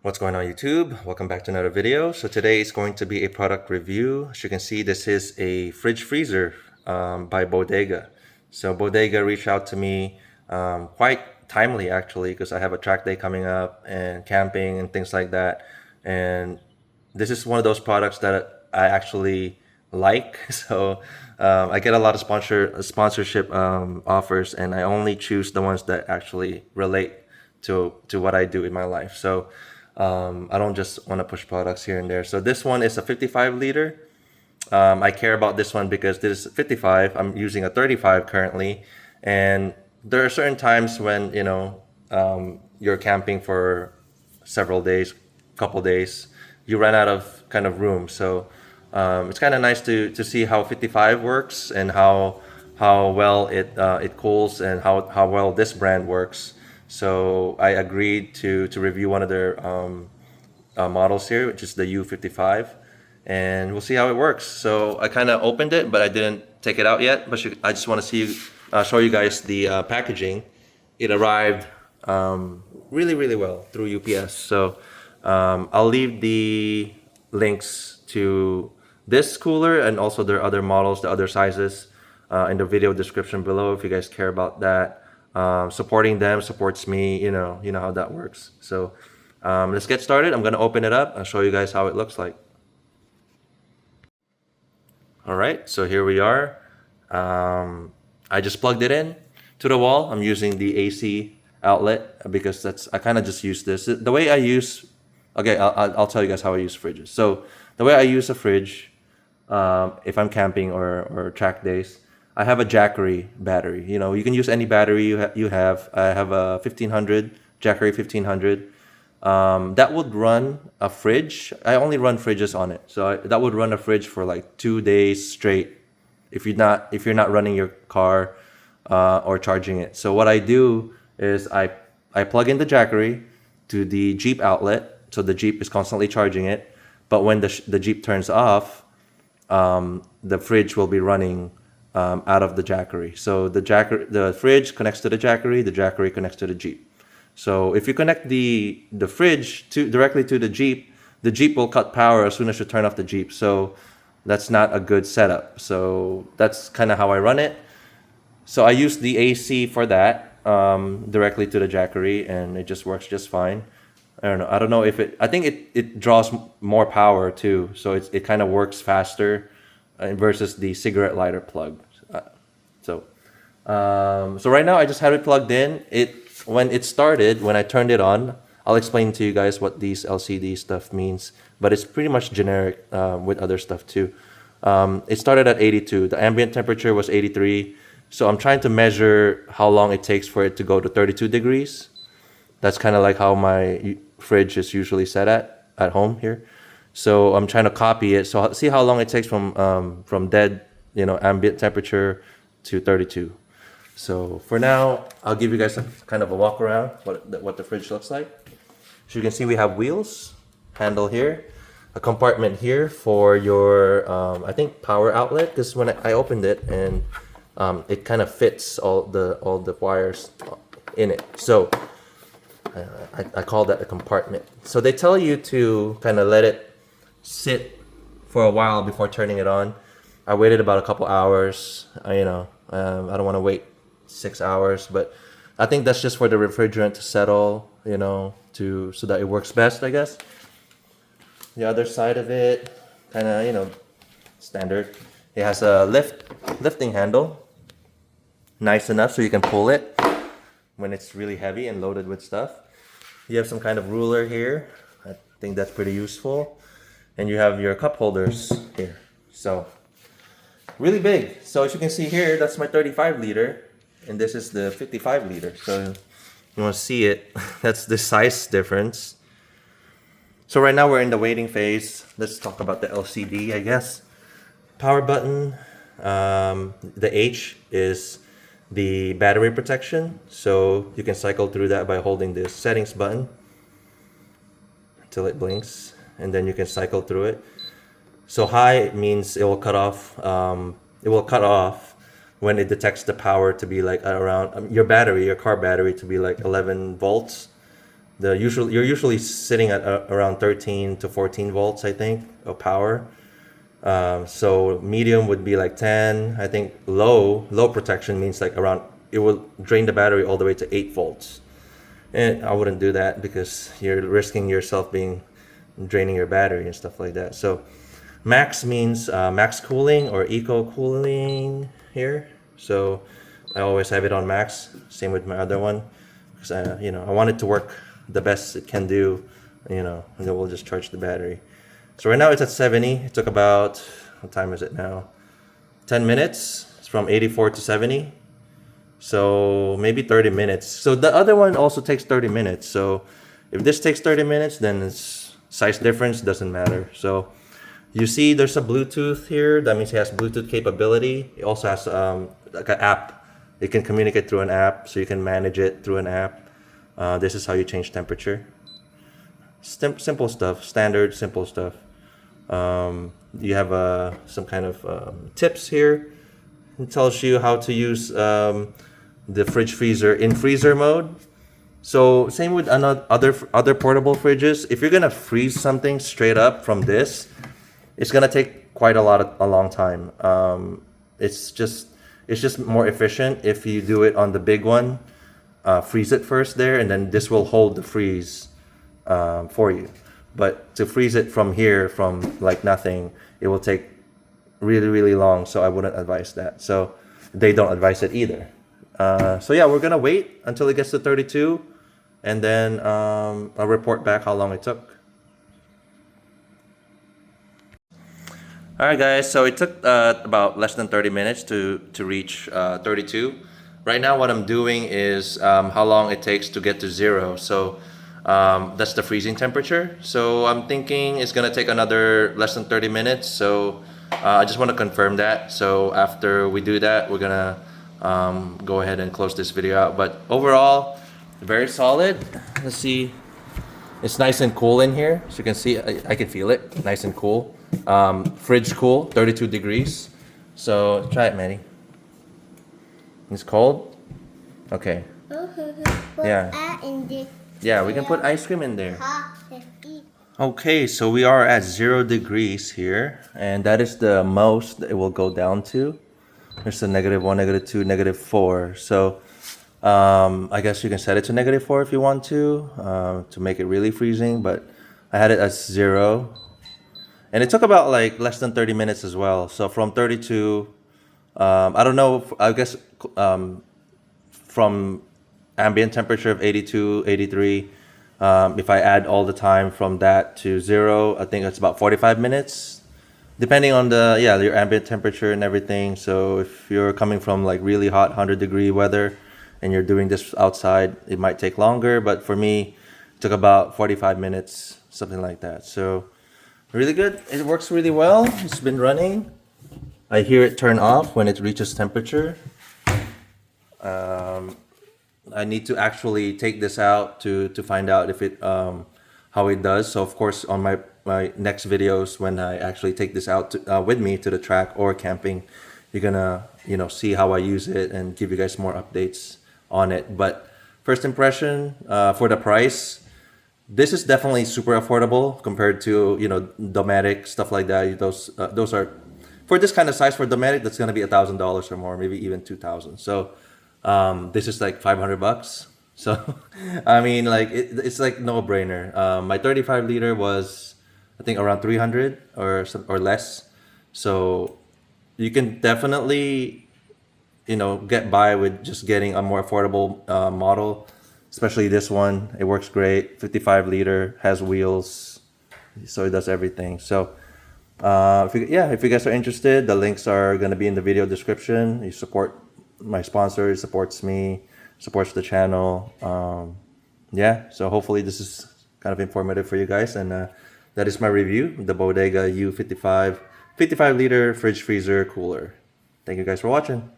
What's going on YouTube? Welcome back to another video. So today is going to be a product review. As you can see, this is a fridge freezer by Bodega. So Bodega reached out to me quite timely actually because I have a track day coming up and camping and things like that. And this is one of those products that I actually like. So I get a lot of sponsorship offers, and I only choose the ones that actually relate to what I do in my life. So I don't just want to push products here and there. So this one is a 55 liter. I care about this one because this is 55. I'm using a 35 currently, and there are certain times when you're camping for several days, couple days, you run out of kind of room. So it's kind of nice to see how 55 works and how well it cools and how well this brand works. So I agreed to review one of their models here, which is the U55, and we'll see how it works. So I kind of opened it, but I didn't take it out yet. But I just want to show you guys the packaging. It arrived really well through UPS. So I'll leave the links to this cooler and also their other models, the other sizes, in the video description below if you guys care about that. Supporting them supports me, you know how that works. So let's get started. I'm gonna open it up. I'll show you guys how it looks like. All right, so here we are. I just plugged it in to the wall. I'm using the AC outlet because I kind of just use this. The way I use, okay, I'll tell you guys how I use fridges. So the way I use a fridge, if I'm camping or track days, I have a Jackery battery. You can use any battery you have. I have a 1500, Jackery 1500. That would run a fridge. I only run fridges on it. So that would run a fridge for like 2 days straight if you're not running your car or charging it. So what I do is I plug in the Jackery to the Jeep outlet. So the Jeep is constantly charging it. But when the Jeep turns off, the fridge will be running out of the Jackery. So the fridge connects to the Jackery connects to the Jeep. So if you connect the fridge directly to the Jeep will cut power as soon as you turn off the Jeep. So that's not a good setup. So that's kind of how I run it. So I use the AC for that directly to the Jackery, and it just works just fine. I don't know if I think it draws more power too. So it kind of works faster versus the cigarette lighter plug. So right now I just have it plugged in. When I turned it on, I'll explain to you guys what these LCD stuff means, but it's pretty much generic with other stuff too. It started at 82. The ambient temperature was 83. So I'm trying to measure how long it takes for it to go to 32 degrees. That's kind of like how my fridge is usually set at home here. So I'm trying to copy it. So see how long it takes from dead, ambient temperature to 32. So for now, I'll give you guys kind of a walk around what the fridge looks like. So you can see we have wheels, handle here, a compartment here for your I think power outlet. Because when I opened it, and it kind of fits all the wires in it. So I call that a compartment. So they tell you to kind of let it sit for a while before turning it on. I waited about a couple hours. I don't want to wait 6 hours, but I think that's just for the refrigerant to settle, so that it works best, I guess. The other side of it, kind of, standard. It has a lifting handle, nice enough so you can pull it when it's really heavy and loaded with stuff. You have some kind of ruler here. I think that's pretty useful. And you have your cup holders here. So really big. So as you can see here, that's my 35 liter, and this is the 55 liter. So you want to see it. That's the size difference. So right now we're in the waiting phase. Let's talk about the LCD, I guess. Power button. The H is the battery protection. So you can cycle through that by holding this settings button until it blinks, and then you can cycle through it. So high means it will cut off. It will cut off when it detects the power to be like around your car battery to be like 11 volts. you're usually sitting at around 13 to 14 volts, I think, of power. So medium would be like 10. I think low protection means like around, it will drain the battery all the way to 8 volts. And I wouldn't do that because you're risking yourself draining your battery and stuff like that. So max means max cooling or eco cooling here. So I always have it on max. Same with my other one, because I want it to work the best it can do. And then we'll just charge the battery. So right now it's at 70. It took about, what time is it now? 10 minutes. It's from 84 to 70. So maybe 30 minutes. So the other one also takes 30 minutes. So if this takes 30 minutes, then it's size difference doesn't matter. So you see there's a Bluetooth here. That means it has Bluetooth capability. It also has like an app. It can communicate through an app, so you can manage it through an app. This is how you change temperature. Simple stuff, standard simple stuff. You have some kind of tips here. It tells you how to use the fridge freezer in freezer mode. So same with other portable fridges. If you're gonna freeze something straight up from this, it's gonna take quite a long time. It's just more efficient if you do it on the big one. Freeze it first there, and then this will hold the freeze for you. But to freeze it from here, from like nothing, it will take really long. So I wouldn't advise that. So they don't advise it either. So yeah, we're gonna wait until it gets to 32, and then I'll report back how long it took. All right, guys. So it took about less than 30 minutes to reach 32. Right now, what I'm doing is how long it takes to get to 0. So that's the freezing temperature. So I'm thinking it's gonna take another less than 30 minutes. So I just want to confirm that. So after we do that, we're gonna go ahead and close this video out. But overall, very solid. Let's see. It's nice and cool in here. So you can see, I can feel it. Nice and cool. Fridge cool, 32 degrees. So try it, Manny. It's cold? Okay. Yeah. Yeah, we can put ice cream in there. Okay, so we are at 0 degrees here, and that is the most it will go down to. There's the -1, -2, -4. So I guess you can set it to -4 if you want to make it really freezing, but I had it at 0. And it took about like less than 30 minutes as well. So from 32, I don't know, I guess from ambient temperature of 82, 83, if I add all the time from that to 0, I think it's about 45 minutes, depending on your ambient temperature and everything. So if you're coming from like really hot 100-degree weather and you're doing this outside, it might take longer. But for me, it took about 45 minutes, something like that. So really good. It works really well. It's been running. I hear it turn off when it reaches temperature. I need to actually take this out to find out if it how it does. So of course on my next videos, when I actually take this out with me to the track or camping, you're gonna see how I use it and give you guys more updates on it. But first impression, for the price, this is definitely super affordable compared to Dometic, stuff like that. Those are, for this kind of size, for Dometic, that's gonna be $1,000 or more, maybe even 2,000. So this is like $500. So I mean, like it's like no brainer. My 35 liter was, I think, around 300 or less. So you can definitely get by with just getting a more affordable model, especially this one. It works great. 55 liter, has wheels, so it does everything. So if you guys are interested, the links are going to be in the video description. You support my sponsor, it supports me, supports the channel. So hopefully this is kind of informative for you guys, and that is my review, the Bodega U55 55 liter fridge freezer cooler. Thank you guys for watching.